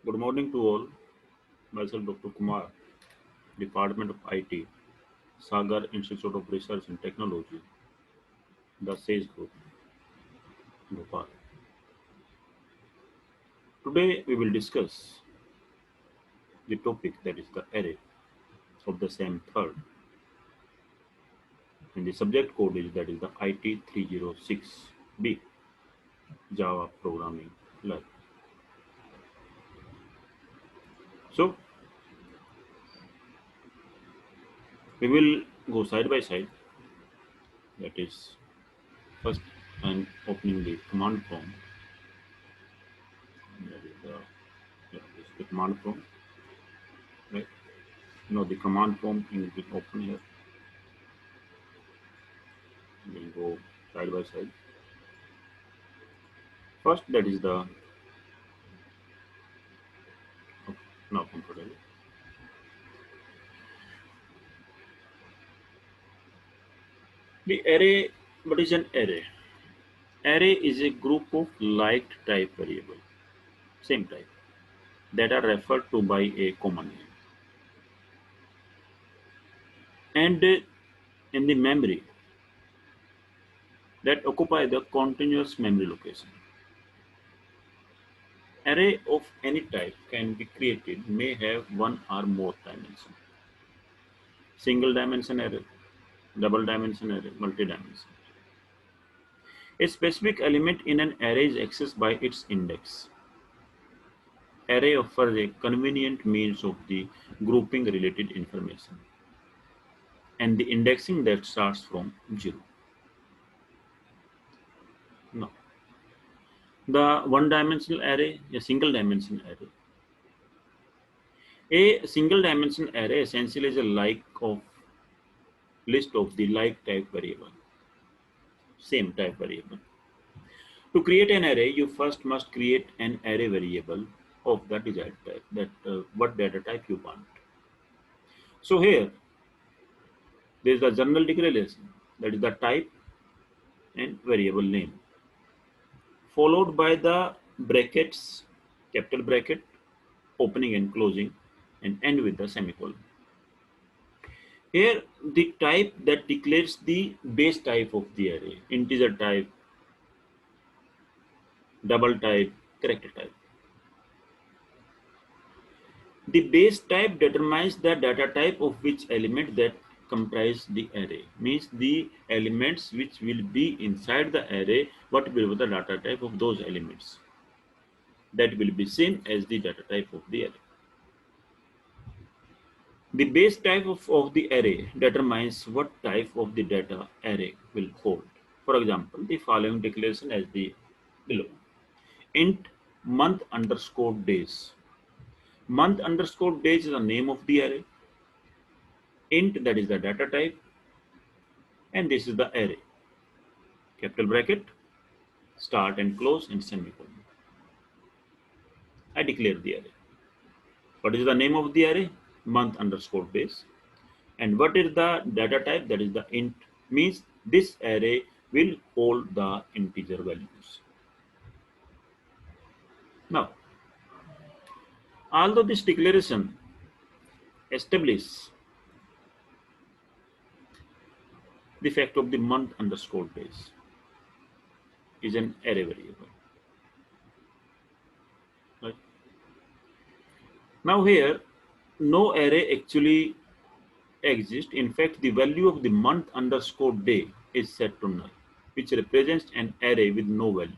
Good morning to all. Myself Dr. Kumar, Department of IT, Sagar Institute of Research and Technology, the SAGE Group, Bhopal. Today we will discuss the topic that is the array of the same third, and the subject code is that is the IT-306B Java programming language. So we will go side by side. That is, first I'm opening the command prompt. That is the command prompt, right? The command prompt will be open here. We'll go side by side. First, that is the okay, now comfortable. The array, what is an array? Array is a group of like type variable, same type, that are referred to by a common name. And in the memory that occupy the continuous memory location. Array of any type can be created, may have one or more dimension. Single dimension array, double dimension array, multi-dimension. A specific element in an array is accessed by its index. Array offers a convenient means of the grouping related information and the indexing that starts from 0. Now, the one-dimensional array, a single-dimension array. A single-dimension array essentially is a list of the like type variable, same type variable. To create an array, you first must create an array variable of the desired type, that what data type you want. So here, there is the general declaration, that is the type and variable name, followed by the brackets, capital bracket, opening and closing, and end with the semicolon. Here, the type that declares the base type of the array, integer type, double type, character type. The base type determines the data type of which element that comprise the array. Means the elements which will be inside the array, what will be the data type of those elements. That will be seen as the data type of the array. The base type of the array determines what type of the data array will hold. For example, the following declaration as the below. Int month underscore days. Month underscore days is the name of the array. Int, that is the data type, and this is the array. Capital bracket, start and close and semicolon. I declare the array. What is the name of the array? Month underscore days. And what is the data type? That is the int. Means this array will hold the integer values. Now, although this declaration establishes the fact of the month underscore days is an array variable. Right? Now here, no array actually exists. In fact, the value of the month underscore day is set to null, which represents an array with no value.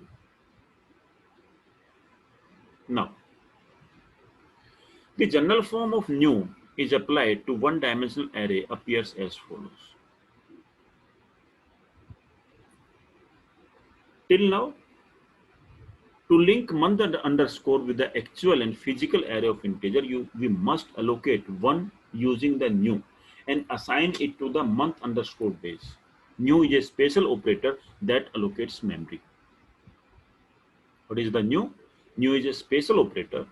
Now, the general form of new is applied to one-dimensional array appears as follows. Till now, to link month underscore with the actual and physical array of integer, we must allocate one using the new and assign it to the month underscore days. New is a special operator that allocates memory. What is the new? New is a special operator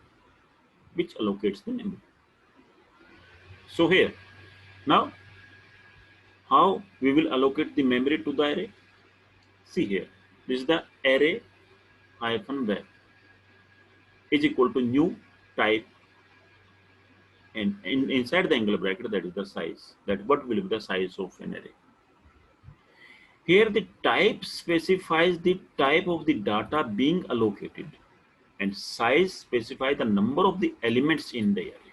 which allocates the memory. So here, now, how we will allocate the memory to the array? See here, this is the array hyphen var is equal to new type, and inside the angle bracket, that is the size, that what will be the size of an array. Here the type specifies the type of the data being allocated, and size specifies the number of the elements in the array.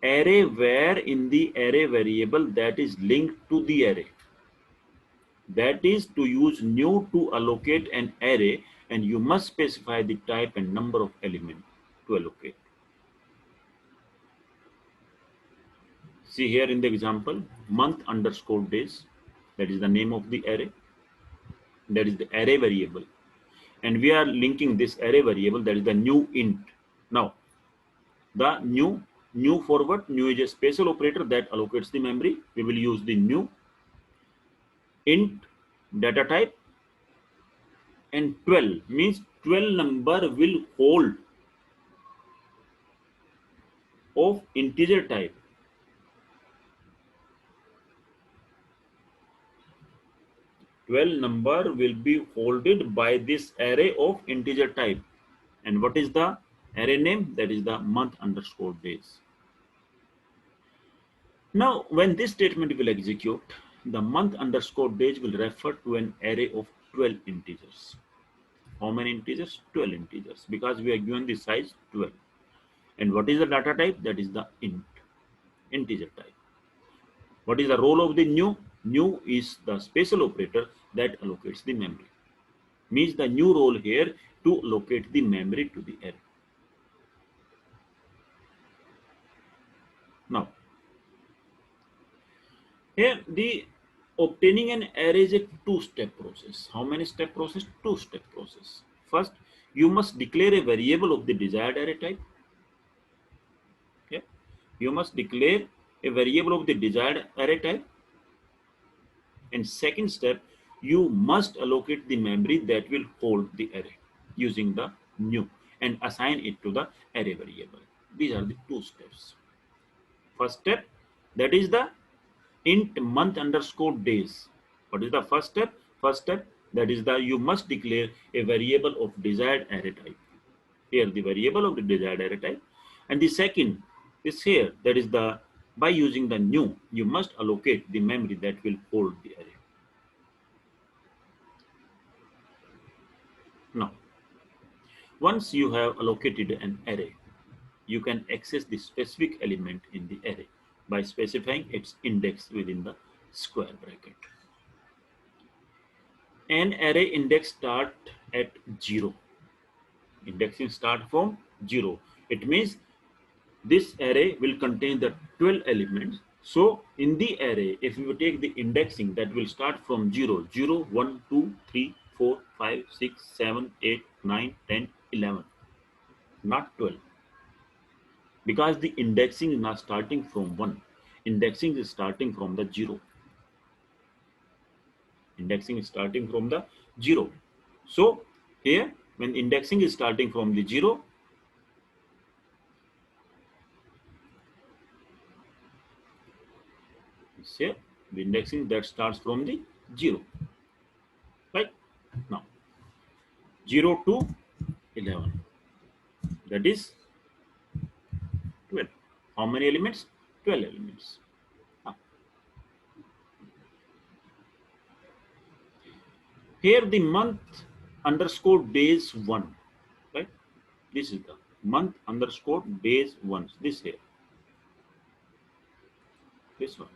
Array where in the array variable that is linked to the array. That is to use new to allocate an array, and you must specify the type and number of element to allocate. See here in the example, month underscore days, that is the name of the array, that is the array variable. And we are linking this array variable, that is the new int. Now, the new for what? New is a special operator that allocates the memory. We will use the new int data type, and 12 means 12 number will hold of integer type. 12 number will be holded by this array of integer type. And what is the array name? That is the month underscore days. Now, when this statement will execute, the month underscore days will refer to an array of 12 integers. How many integers? 12 integers, because we are given the size 12. And what is the data type? That is the integer type. What is the role of the new? New is the special operator that allocates the memory. Means the new role here to allocate the memory to the array. Now, here the obtaining an array is a two-step process. How many step process? Two-step process. First, you must declare a variable of the desired array type. Okay? You must declare a variable of the desired array type. And second step, you must allocate the memory that will hold the array using the new and assign it to the array variable. These are the two steps. First step, that is the int month underscore days. What is the first step? First step, that is the you must declare a variable of desired array type. Here the variable of the desired array type. And the second is here, that is the by using the new, you must allocate the memory that will hold the array. Now, once you have allocated an array, you can access the specific element in the array by specifying its index within the square bracket. An array index start at 0. Indexing start from 0. It means this array will contain the 12 elements. So in the array, if you take the indexing, that will start from 0, 0, 1, 2, 3, 4, 5, 6, 7, 8, 9, 10, 11, not 12. Because the indexing is not starting from 1. Indexing is starting from the 0. Indexing is starting from the 0. So here, when indexing is starting from the 0, say the indexing that starts from the 0. Right? Now, 0 to 11. That is 12. How many elements? 12 elements. Now, here the month underscore days 1. Right? This is the month underscore days 1. This here. This one.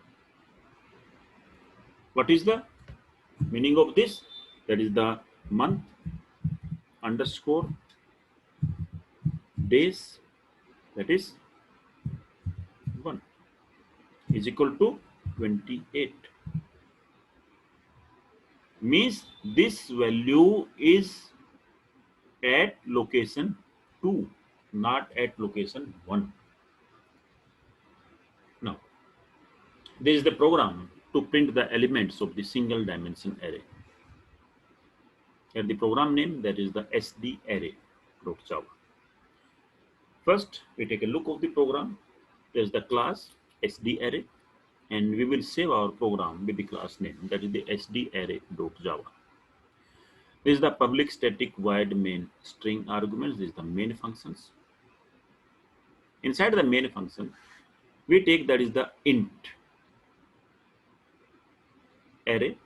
What is the meaning of this? That is the month underscore days, that is 1, is equal to 28. Means this value is at location 2, not at location 1. Now, this is the program to print the elements of the single dimension array. Here the program name, that is the sdarray.java. First, we take a look of the program. There is the class sdarray, and we will save our program with the class name, that is the sdarray.java. This is the public static void main string arguments. This is the main functions. Inside the main function, we take that is the int array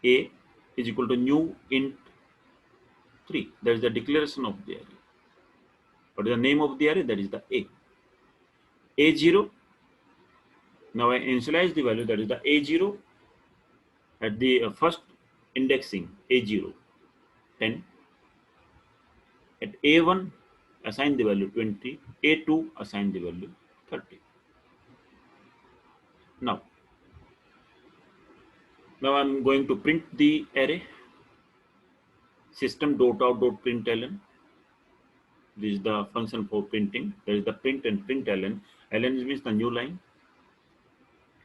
a is equal to new int 3. That is the declaration of the array. What is the name of the array? That is the a. A0. Now I initialize the value, that is the A0 at the first indexing A0 10. At A1 assign the value 20. A2 assign the value 30. Now, now I'm going to print the array system.out.println. This is the function for printing. There is the print and println. Ln means the new line.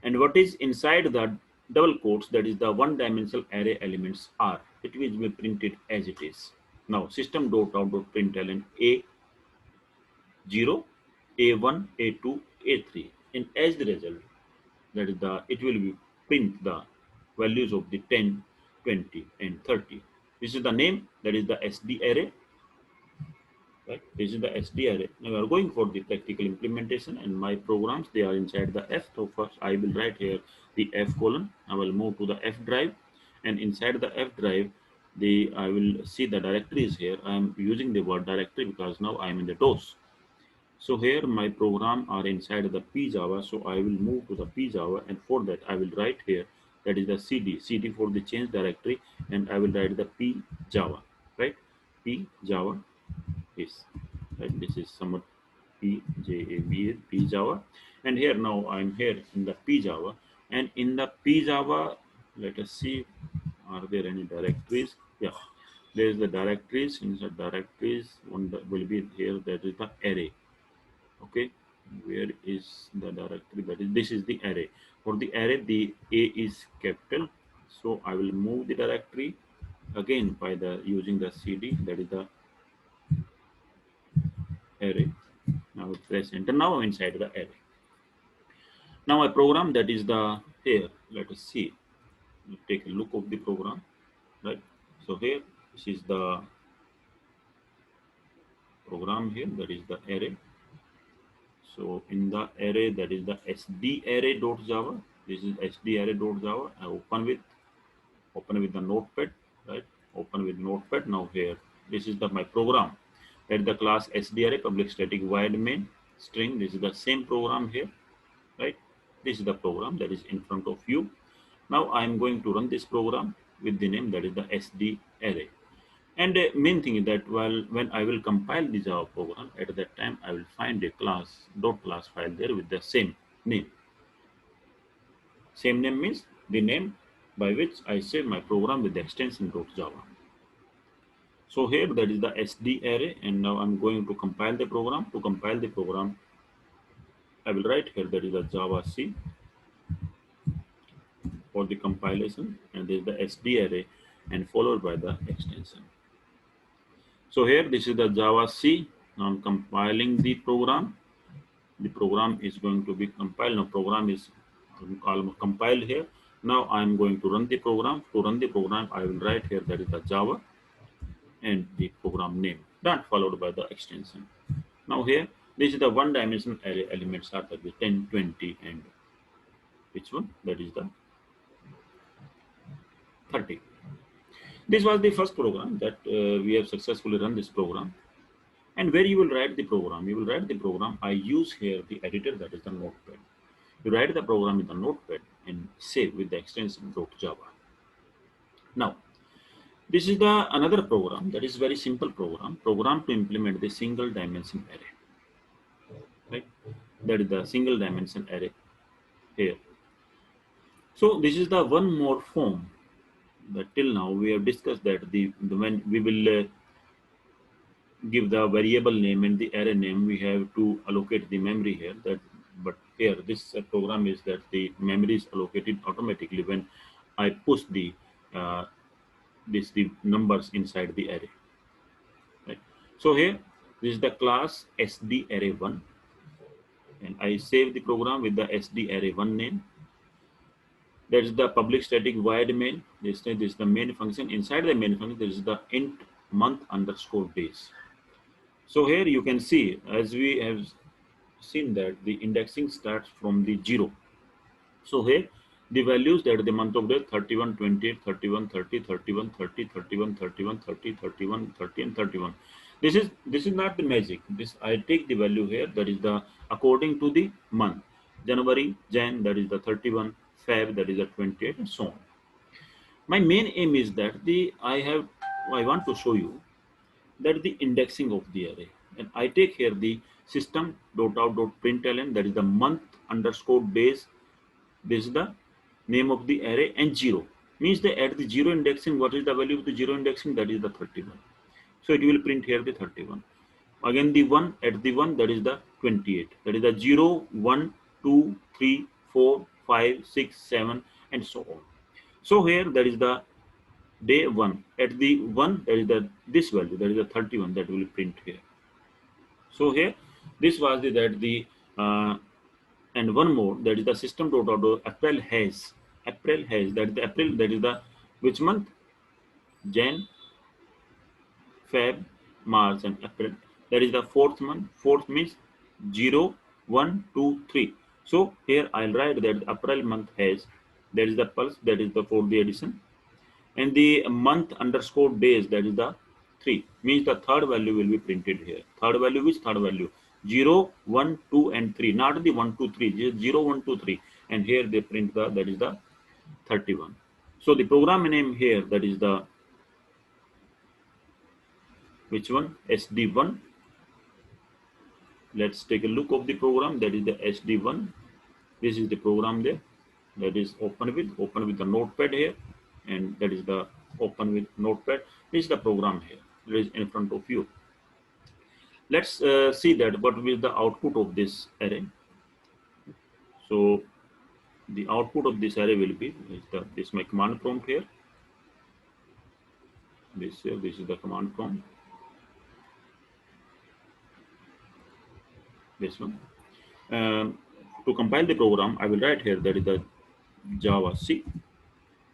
And what is inside the double quotes, that is the one dimensional array elements are. It will be printed as it is. Now system.out.println A0, A1, A2, A3. And as the result, that is the it will be print the values of the 10, 20, and 30. This is the name, that is the SD array. Right, this is the SD array. Now we are going for the practical implementation, and my programs, they are inside the F. So first I will write here the F colon. I will move to the F drive, and inside the F drive, I will see the directories here. I am using the word directory because now I am in the DOS. So here my program are inside the P Java. So I will move to the P Java, and for that I will write here, that is the CD for the change directory, and I will write the P Java, right? P Java is, right? This is somewhat PJAVA P Java, and here now I'm here in the P Java, and in the P Java, let us see, are there any directories? Yeah, there is the directories. Inside directories, one that will be here, that is the array. Okay, where is the directory? That is, this is the array. For the array, the A is capital, so I will move the directory again by the using the CD, that is the array. Now press enter. Now I'm inside the array. Now I program, that is the here. Let us see. Take a look of the program, right? So here, this is the program here. That is the array. So in the array, that is the sdarray.java. This is sdarray.java. I open with the notepad, right? Open with notepad. Now here, this is the my program. That is the class sdarray public static void main string. This is the same program here, right? This is the program that is in front of you. Now I am going to run this program with the name, that is the SD array. And the main thing is that when I will compile the Java program, at that time I will find a class file there with the same name. Same name means the name by which I save my program with the extension .java. So here, that is the SD array, and now I'm going to compile the program. To compile the program, I will write here, that is the Java C for the compilation, and this is the SD array, and followed by the extension. So here, this is the Java C. Now I'm compiling the program. The program is going to be compiled. Now program is almost compiled here. Now I'm going to run the program. To run the program, I will write here, that is the Java and the program name, that followed by the extension. Now here, this is the one dimensional array elements are the 10, 20, and which one? That is the 30. This was the first program that we have successfully run this program. And where you will write the program, you will write the program. I use here the editor, that is the notepad. You write the program in the notepad and save with the extension .java. Now, this is the another program that is very simple program to implement the single dimension array, right? That is the single dimension array here. So this is the one more form that till now we have discussed, that the when we will give the variable name and the array name, we have to allocate the memory here. That but here this program is that the memory is allocated automatically when I push uh, the numbers inside the array, right? So here, this is the class sdarray1, and I save the program with the sdarray1 name. That is the public static void main. This is the main function. Inside the main function, there is the int month underscore days. So here you can see, as we have seen, that the indexing starts from the 0. So here the values, that the month of day 31, 28, 31, 30, 31, 30, 31, 31, 30, 31, 30, and 31. This is not the magic. This I take the value here, that is the according to the month. January, Jan, that is the 31, Feb, that is the 28, and so on. My main aim is that I want to show you that the indexing of the array. And I take here the system.out.println, that is the month underscore days. This is the name of the array, and 0 means that at the 0 indexing, what is the value of the 0 indexing? That is the 31. So it will print here the 31. Again the 1 at the 1, that is the 28. That is the 0, 1, 2, 3, 4, 5, 6, 7, and so on. So here that is the day 1. At the 1, that is the this value, that is the 31, that will print here. So here this was the that the and one more, that is the system.out April has that is the April, that is the which month? Jan, Feb, March, and April. That is the fourth month. Fourth means 0, 1, 2, 3. So here I'll write that April month has, that is the pulse, that is the for the addition, and the month underscore days, that is the 3, means the third value will be printed here. Third value, which third value? 0, 1, 2, and 3, not the 1, 2, 3, just 0, 1, 2, 3, and here they print the, that is the 31. So the program name here, that is the which one? SD1. Let's take a look of the program, that is the SD1. This is the program there, that is open with the notepad here, and that is the open with notepad. This is the program here, that is in front of you. Let's see that what will be the output of this array. So the output of this array will be this my command prompt here. This is the command prompt. This one. To compile the program, I will write here, that is the Java C,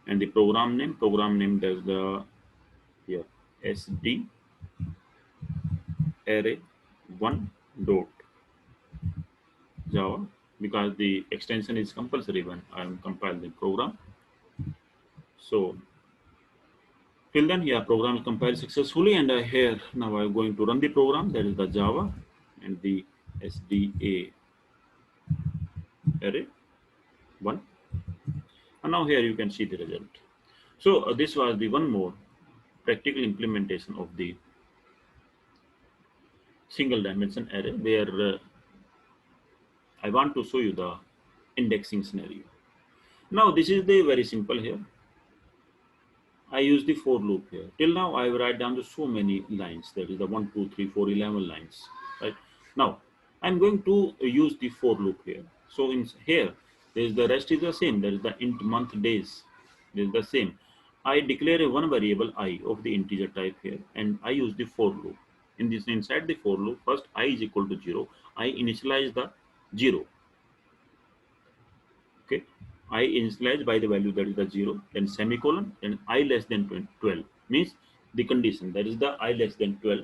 and the program name does the here SD array 1 dot Java, because the extension is compulsory when I am compiling the program. So till then, yeah, program is compiled successfully, and here now I'm going to run the program, that is the Java and the SDA array 1, and now here you can see the result. So this was the one more practical implementation of the single dimension array, where I want to show you the indexing scenario. Now this is the very simple here. I use the for loop here. Till now I write down to so many lines, that is the 1, 2, 3, 4, 11 lines. Right now I'm going to use the for loop here. So in here there is the rest is the same, that is the int month days, this is the same. I declare a one variable I of the integer type here, and I use the for loop. In this, inside the for loop, first I is equal to 0, I initialize the 0. Okay, I initialize by the value, that is the 0, then semicolon, then I less than 12 means the condition, that is the I less than 12,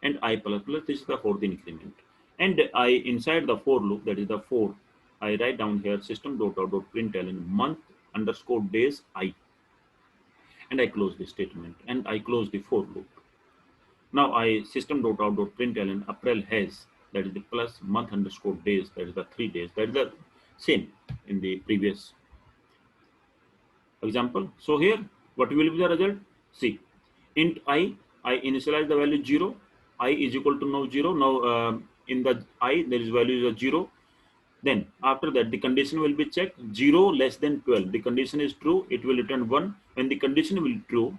and I plus plus, this is the fourth increment, and I inside the for loop, that is the 4, I write down here system.out.println month underscore days I, and I close the statement, and I close the for loop. Now I system.out.println April has, that is the plus month underscore days, that is the 3 days, that is the same in the previous example. So here what will be the result? See, int I initialize the value 0, I is equal to now 0. Now in the I there is value is 0. Then after that the condition will be checked, 0 less than 12. The condition is true, it will return 1. When the condition will be true,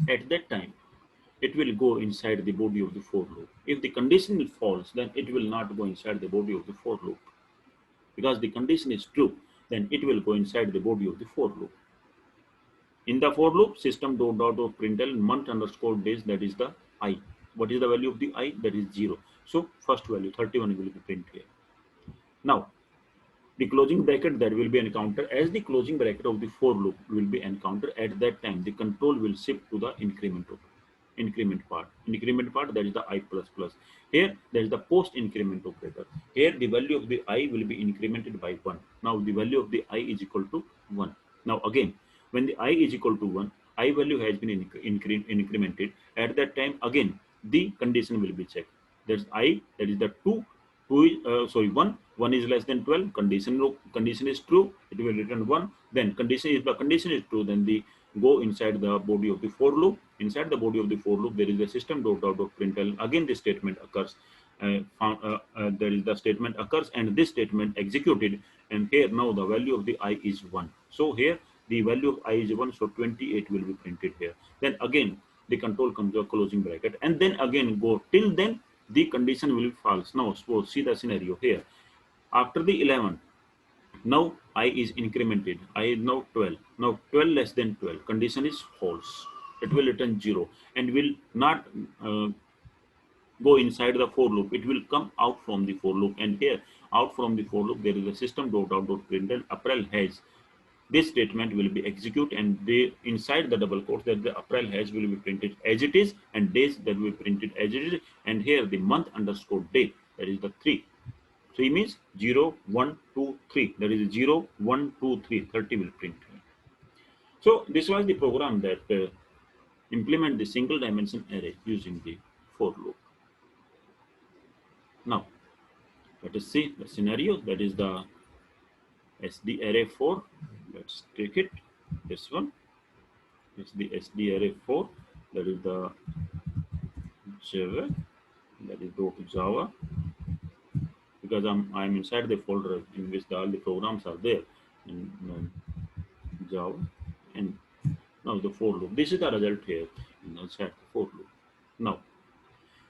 at that time it will go inside the body of the for loop. If the condition is false, then it will not go inside the body of the for loop. Because the condition is true, then it will go inside the body of the for loop. In the for loop, system.out.println month underscore days, that is the I. What is the value of the I? That is 0. So first value 31 will be printed here. Now The closing bracket that will be encountered as the closing bracket of the for loop will be encountered at that time, the control will shift to the increment part, that is the I plus plus. Here there is the post increment operator. Here the value of the I will be incremented by 1. Now the value of the I is equal to 1. Now again, when the I is equal to 1, I value has been incremented. At that time again the condition will be checked. That's I, that is the 2, 2 is, sorry 1, 1 is less than 12, condition is true, it will return 1. Then condition is true, then the go inside the body of the for loop. Inside the body of the for loop, there is a system dot out of println. Again, this statement occurs. There is the statement occurs, and this statement executed. And here now the value of the I is 1. So here the value of I is 1. So 28 will be printed here. Then again the control comes to a closing bracket, and then again go till then the condition will be false. Now suppose see the scenario here. After the 11, now I is incremented. I is now 12. Now 12 less than 12. Condition is false. It will return 0 and will not go inside the for loop. It will come out from the for loop. And here out from the for loop there is a system dot out dot println April has. This statement will be executed, and they inside the double quotes that the April has will be printed as it is, and days that will be printed as it is. And here the month underscore day, that is the 3. 3 means 0, 1, 2, 3. That is 0, 1, 2, 3. 30 will print. So this was the program that implement the single dimension array using the for loop. Now let us see the scenario, that is the sdarray4. Let's take it. This one is the sdarray4. That is the Java. That is .java. Because I'm inside the folder in which all the programs are there in Java. And now the for loop. This is the result here inside the for loop. Now,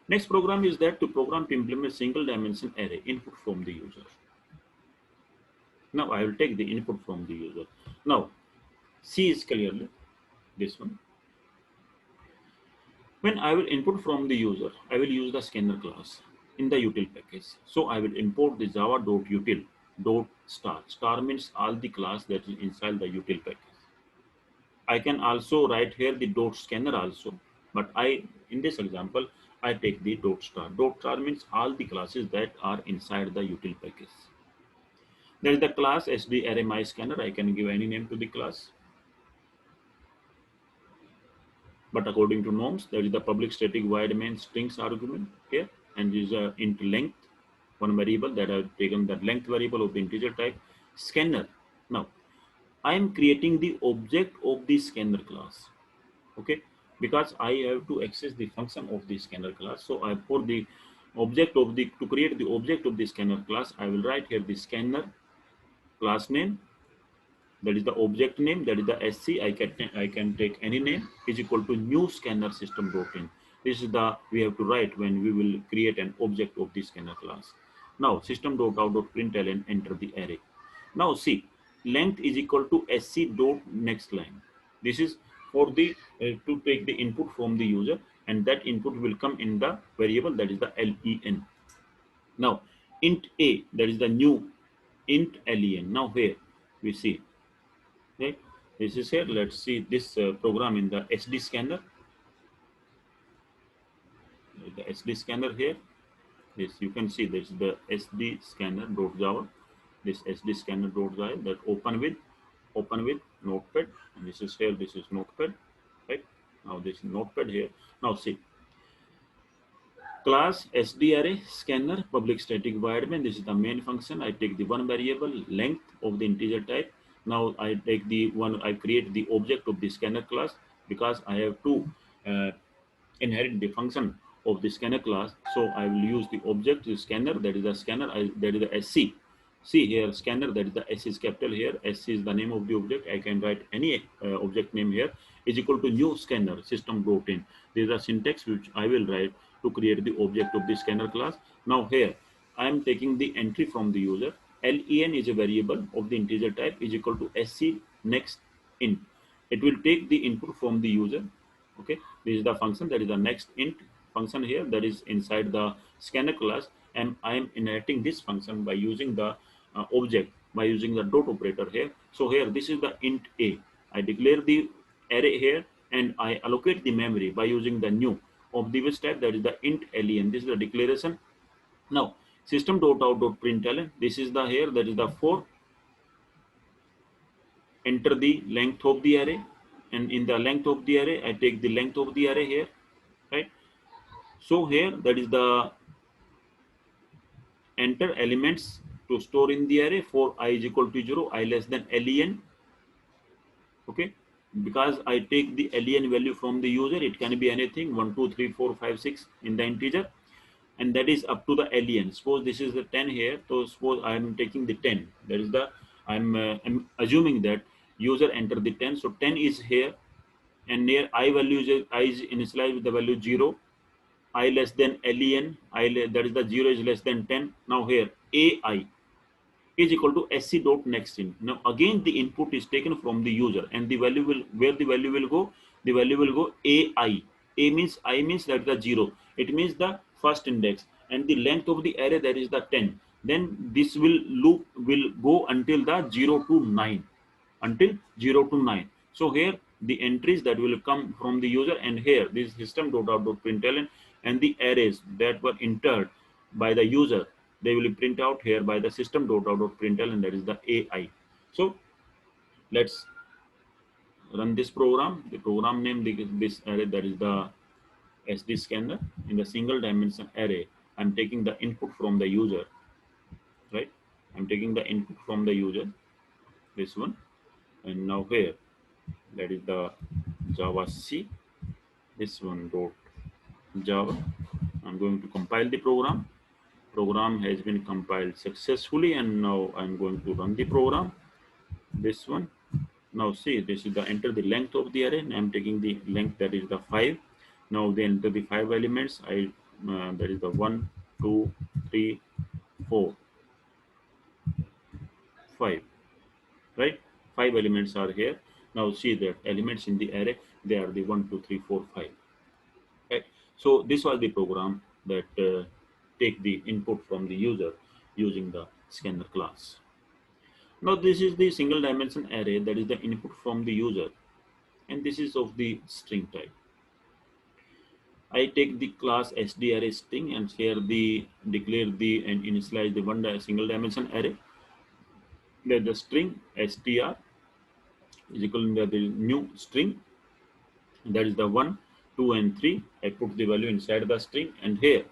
next program is that to program to implement single dimension array input from the user. Now I will take the input from the user. Now, C is clearly this one. When I will input from the user, I will use the scanner class in the util package. So I will import the java.util.star. Star means all the class that is inside the util package. I can also write here the dot scanner also, but in this example I take the dot star. Dot star means all the classes that are inside the util package. There is the class sdarray I can give any name to the class, but according to norms, there is the public static void main strings argument here, and is a int length, one variable that I have taken the length variable of the integer type scanner. Now I am creating the object of the scanner class. Okay, because I have to access the function of the scanner class. So I for the object of the to create the object of the scanner class, I will write here the scanner class name, that is the object name, that is the sc. I can take any name, is equal to new scanner system in. This is the we have to write when we will create an object of the scanner class. Now system.out.println and enter the array. Now see, length is equal to sc dot next line. This is for the to take the input from the user, and that input will come in the variable that is the len. Now int a, that is the new int len. Now here we see, right, this is here. Let's see this program in the sd scanner. The sd scanner here, this you can see this is the sd scanner.java. This sd scanner.java that open with notepad, and this is here, this is notepad, right? Now this is notepad here. Now see, class sdarray scanner public static void main. This is the main function. I take the one variable length of the integer type. Now I take the one, I create the object of the scanner class, because I have to uh, inherit the function of the scanner class. So I will use the object the scanner, that is the scanner, that is the sc. See here scanner, that is the s is capital here, sc is the name of the object. I can write any object name here, is equal to new scanner system in. This is a syntax which I will write to create the object of the scanner class. Now here I am taking the entry from the user. Len is a variable of the integer type, is equal to sc next int. It will take the input from the user. Okay, this is the function, that is the next int function here, that is inside the scanner class, and I am inheriting this function by using the object by using the dot operator here. So here this is the int a. I declare the array here and I allocate the memory by using the new of the type, that is the int len. This is the declaration. Now system.out.println, this is the here, that is the 4. Enter the length of the array, and in the length of the array I take the length of the array here, right? So here that is the enter elements to store in the array for I is equal to 0, I less than len. Okay, because I take the len value from the user, it can be anything 1 2 3 4 5 6 in the integer, and that is up to the len. Suppose this is the 10 here, so suppose I am taking the 10, that is the I'm assuming that user enter the 10, so 10 is here, and near I value is I is initialized with the value 0, I less than len, that is the 0 is less than 10. Now here ai is equal to sc dot next in. Now again the input is taken from the user, and the value will, where the value will go, the value will go ai. A means I means that the 0, it means the first index, and the length of the array, that is the 10. Then this will loop will go until the 0 to 9, until 0 to 9. So here the entries that will come from the user, and here this system.out.println, and the arrays that were entered by the user, they will print out here by the system.out.println, that is the AI. So let's run this program. The program name, this array, that is the SD scanner. In the single dimension array, I'm taking the input from the user, right? I'm taking the input from the user, this one, and now here that is the Java C, this one dot Java. I'm going to compile the program. Program has been compiled successfully, and now I'm going to run the program. This one. Now see, this is the enter the length of the array, and I'm taking the length, that is the 5. Now they enter the 5 elements. That is the 1, 2, 3, 4, 5. Right? 5 elements are here. Now see that elements in the array, they are the 1, 2, 3, 4, 5. Right? So this was the program that take the input from the user using the scanner class. Now this is the single dimension array, that is the input from the user, and this is of the string type. I take the class sdarray string and here the declare the and initialize the single dimension array. Let the string str is equal to the new string, that is the 1, 2, and 3. I put the value inside the string, and here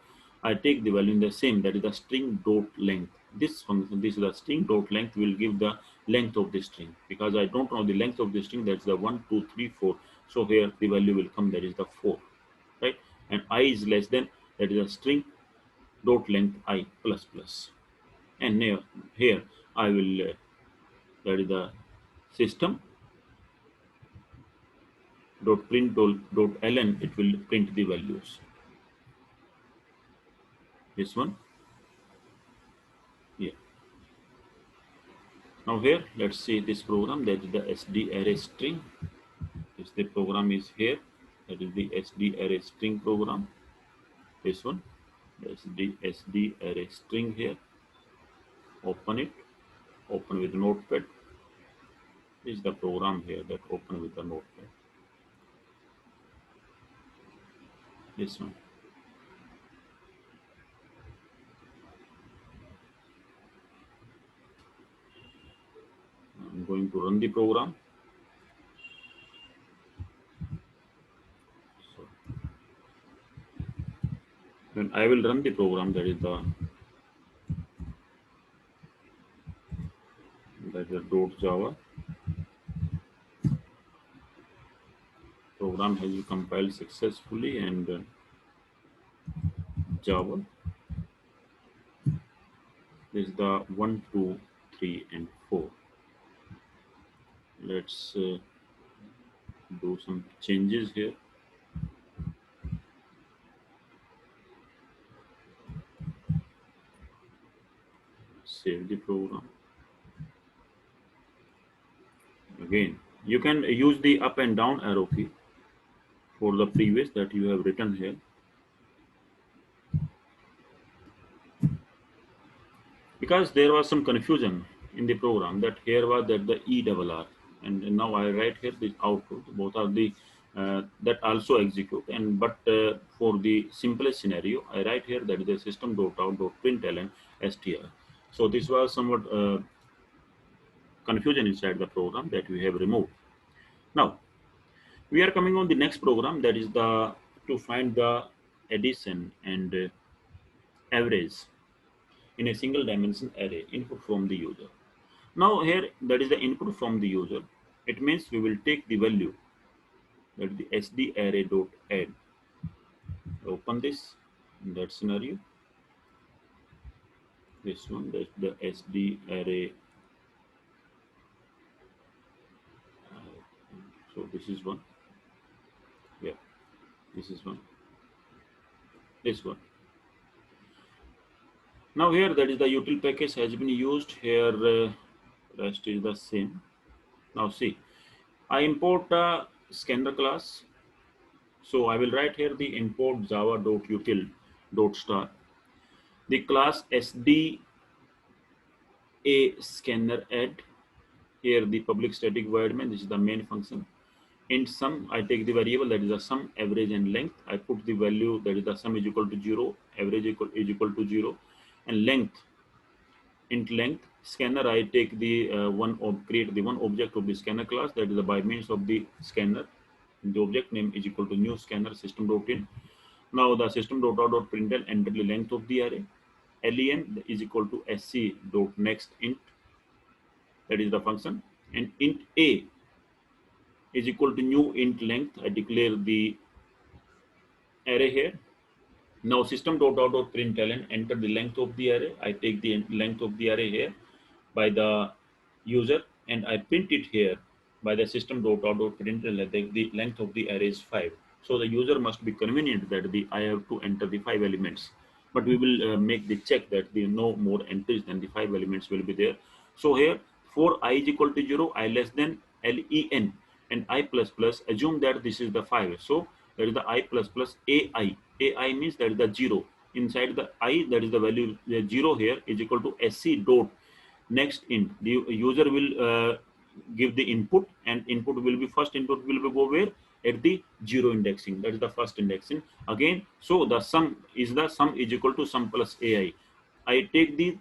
I take the value in the same, that is the string dot length. This function, this is the string dot length, will give the length of the string, because I don't know the length of the string, that's the 1, 2, 3, 4. So here the value will come, that is the 4, right? And I is less than, that is a string dot length I plus plus. And here I will that is the system dot print dot ln, it will print the values. This one, yeah. Now here let's see this program, that is the sd array string. This the program is here, that is the sd array string program. This one, that's the sd array string here. Open it, open with notepad. This is the program here that open with the notepad. This one. I'm going to run the program. So when I will run the program, that is the .java. Program has been compiled successfully, and Java is the 1, 2, 3, and 4. Let's do some changes here. Save the program. Again, you can use the up and down arrow key for the previous that you have written here. Because there was some confusion in the program that here was that the E double R, and now I write here the output. Both are the that also execute, and but for the simplest scenario, I write here that is the system dot out dot println str. So this was somewhat confusion inside the program that we have removed. Now we are coming on the next program, that is the to find the addition and average in a single dimension array input from the user. Now here that is the input from the user. It means we will take the value, that is the sdarray.add. Open this in that scenario. This one, that's the sdarray. So this is one. Yeah, this is one. This one. Now here that is the util package has been used here. Rest is the same. Now see, I import a scanner class. So I will write here the import java.util.star. The class sdarray scanner add. Here the public static void main, this is the main function. Int sum, I take the variable that is the sum, average and length. I put the value that is the sum is equal to 0, average is equal to 0, and length, int length. Scanner, I take the create the one object of the scanner class, that is the by means of the scanner. The object name is equal to new scanner system.in. Now the system.out.println enter the length of the array. Len is equal to sc dot next int, that is the function, and int a is equal to new int length. I declare the array here. Now system.out.println enter the length of the array. I take the length of the array here by the user, and I print it here by the system.out.println that the length of the array is 5. So the user must be convenient that I have to enter the 5 elements, but we will make the check that the no more entries than the 5 elements will be there. So here for I is equal to 0, I less than len, and I plus plus, assume that this is the 5. So that is the I plus plus ai. Ai means that is the 0. Inside the I, that is the value, the 0 here is equal to sc dot next int. The user will give the input, and input will be, first input will be go where, at the 0 indexing, that is the first indexing again. So the sum is equal to sum plus ai. I take the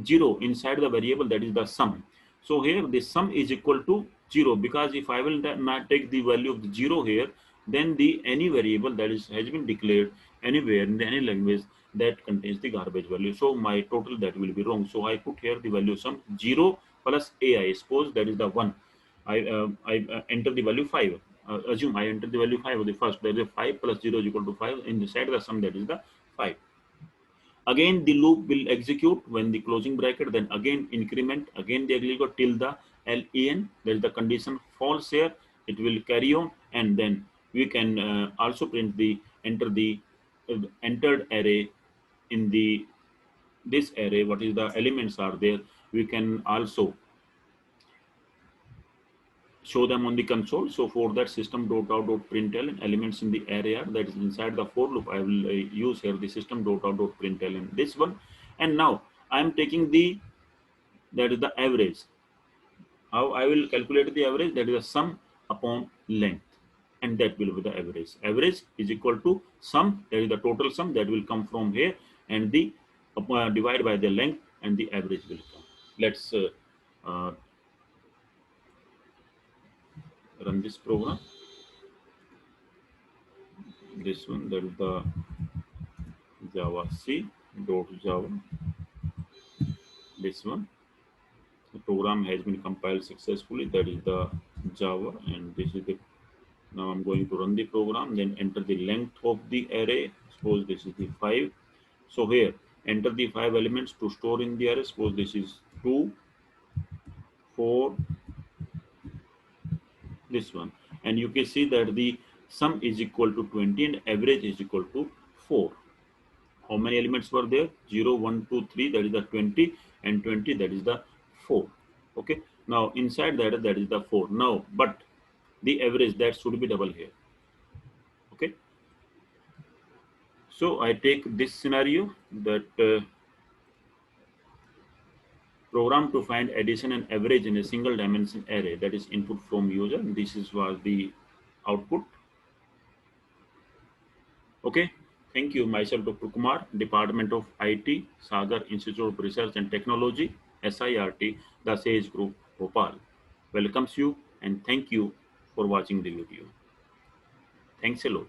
0 inside the variable, that is the sum. So here the sum is equal to 0, because if I will not take the value of the 0 here, then the any variable that is has been declared anywhere in any language that contains the garbage value. So my total that will be wrong. So I put here the value sum 0 plus ai. Suppose that is the 1. I enter the value 5. Assume I enter the value 5 of the first. There is a 5 plus 0 is equal to 5. Inside the sum, that is the 5. Again the loop will execute when the closing bracket, then again increment, again the execute till the len, there is the condition false here, it will carry on, and then we can also print the entered array in the this array, what is the elements are there, we can also show them on the console. So for that system.out.println elements in the array are, that is inside the for loop, I will use here the system.out.println this one. And now I am taking the, that is the average. How I will calculate the average, that is the sum upon length, and that will be the average. Average is equal to sum, that is the total sum that will come from here, and the divide by the length, and the average will come. Let's uh, run this program. This one, that is the Java C dot Java. This one, the program has been compiled successfully. That is the Java, and this is the. Now I'm going to run the program. Then enter the length of the array. Suppose this is the 5. So here enter the 5 elements to store in the array. Suppose this is 2, 4, this one, and you can see that the sum is equal to 20 and average is equal to 4. How many elements were there? 0, 1, 2, 3, that is the 20, and 20, that is the 4. Okay. Now inside that is the 4. Now, but the average that should be double here. Okay. So I take this scenario that program to find addition and average in a single dimension array, that is input from user, and this is was the output. Okay, thank you. Myself, Dr. Kumar, Department of IT, Sagar Institute of Research and Technology, SIRT, the Sage Group, Bhopal. Welcomes you and thank you for watching the video. Thanks a lot.